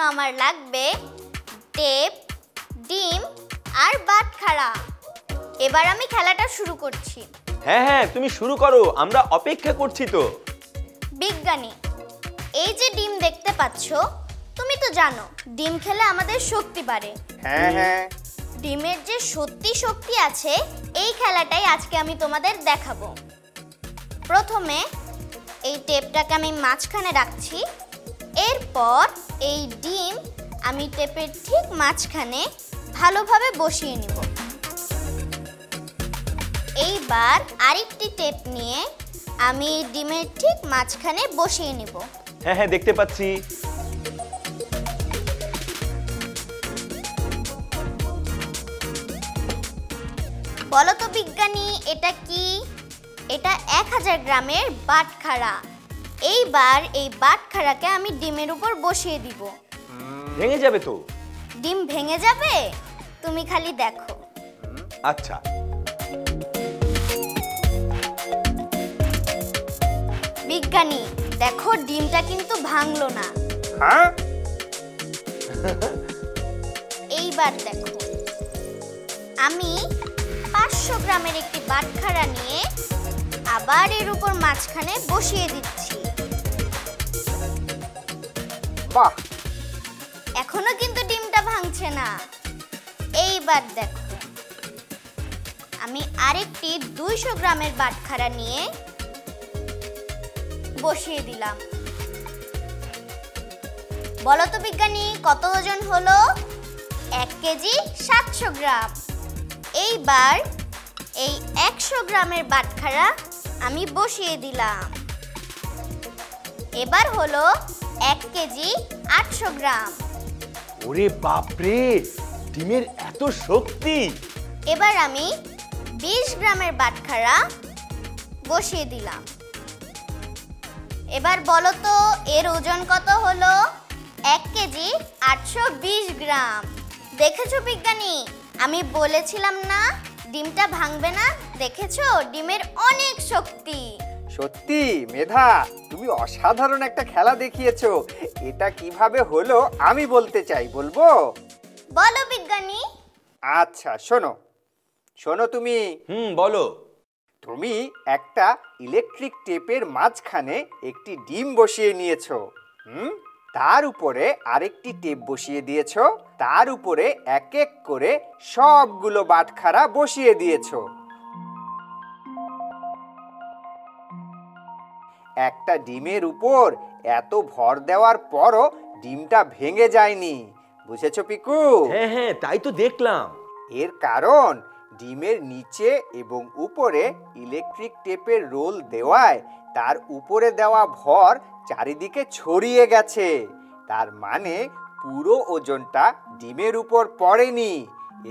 আমার লাগবে টেপ, ডিম আর বাটখারা। এবার আমি খেলাটা শুরু করছি। হ্যাঁ হ্যাঁ, তুমি শুরু করো, আমরা অপেক্ষা করছি তো। বিজ্ঞানী, এই যে ডিম দেখতে পাচ্ছ, তুমি তো জানো ডিম খেলে আমাদের শক্তি বাড়ে। হ্যাঁ হ্যাঁ, ডিমের যে শক্তি আছে, এই খেলাটাই আজকে আমি তোমাদের দেখাবো। প্রথমে এই টেপটাকে আমি মাঝখানে রাখছি। এরপর এই ডিম আমি টেপের ঠিক মাঝখানে ভালোভাবে বসিয়ে নিব। এইবার আরেকটি টেপ নিয়ে আমি ডিমের ঠিক মাঝখানে বসিয়ে নিব। হ্যাঁ হ্যাঁ, দেখতে পাচ্ছি। বলো তো বিজ্ঞানী, এটা কি? এটা 1000 গ্রামের বাটখারা। এইবার এই বাটখারাকে আমি ডিমের উপর বসিয়ে দিব। ভেঙে যাবে তো? ডিম ভেঙে যাবে? তুমি খালি দেখো। আচ্ছা। বিজ্ঞানী, দেখো ডিমটা কিন্তু ভাঙলো না। হ্যাঁ, এইবার দেখো, আমি 500 গ্রামের একটি বাটখারা নিয়ে আবার এর উপর মাঝখানে বসিয়ে দিচ্ছি। বাহ, এখনো কিন্তু ডিমটা ভাঙছে না। এইবার দেখো, আমি আরেকটি 200 গ্রামের বাটখারা নিয়ে বসিয়ে দিলাম। বলো তো বিজ্ঞানী, কত ওজন হলো? 1 কেজি 700 গ্রাম। এইবার এই 100 গ্রামের বাটখারা আমি বসিয়ে দিলাম। এবার হলো 1 কেজি 800 গ্রাম। ওরে বাপরে, ডিমের এত শক্তি! এবার আমি 20 গ্রামের বাটখারা বসিয়ে দিলাম। এবার বলো তো এর ওজন কত হলো? 1 কেজি 820 গ্রাম। দেখেছো বিজ্ঞানী, আমি বলেছিলাম না ডিমটা ভাঙবে না? দেখেছো, ডিমের অনেক শক্তি। সত্যি মেধা, তুমি অসাধারণ একটা খেলা দেখিয়েছো। এটা কিভাবে হলো আমি বলতে চাই, বলবো? বলো বিজ্ঞানী। আচ্ছা, শোনো শোনো, তুমি বলো। তুমি একটা ইলেকট্রিক টেপের মাঝখানে একটি ডিম বসিয়ে নিয়েছো। তার উপরে আরেকটি টেপ বসিয়ে দিয়েছো। তার উপরে এক এক করে সবগুলো বাটখারা বসিয়ে দিয়েছো। একটা ডিমের উপর এত ভর দেওয়ার পরও ডিমটা ভেঙে যায়নি। বুঝেছো পিকু? হ্যাঁ হ্যাঁ, তাই তো দেখলাম। এর কারণ ডিমের নিচে এবং উপরে ইলেকট্রিক টেপের রোল দেওয়ায় তার উপরে দেওয়া ভর চারিদিকে ছড়িয়ে গেছে। তার মানে পুরো ওজনটা ডিমের উপর পড়েনি।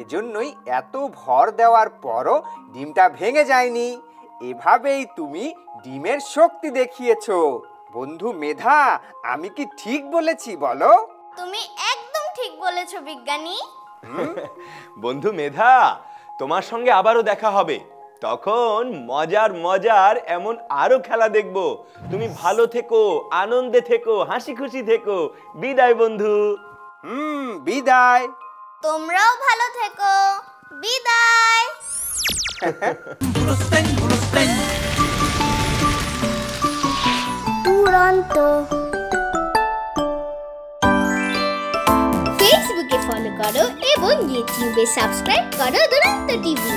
এজন্যই এত ভর দেওয়ার পরও ডিমটা ভেঙে যায়নি। এভাবেই তুমি ডিমের শক্তি দেখিয়েছো। বন্ধু মেধা, আমি কি ঠিক বলেছি বলো? তুমি একদম ঠিক বলেছো বিজ্ঞানী। বন্ধু মেধা, তোমার সঙ্গে আবারও দেখা হবে। তখন মজার মজার এমন আরো খেলা দেখব। তুমি ভালো থেকো, আনন্দে থেকো, হাসি খুশি থেকো। বিদায় বন্ধু। বিদায়। তোমরাও ভালো থেকো। বিদায়। দুরন্ত। ফেসবুকে ফলো করো এবং ইউটিউবে সাবস্ক্রাইব করো দুরন্ত টিভি।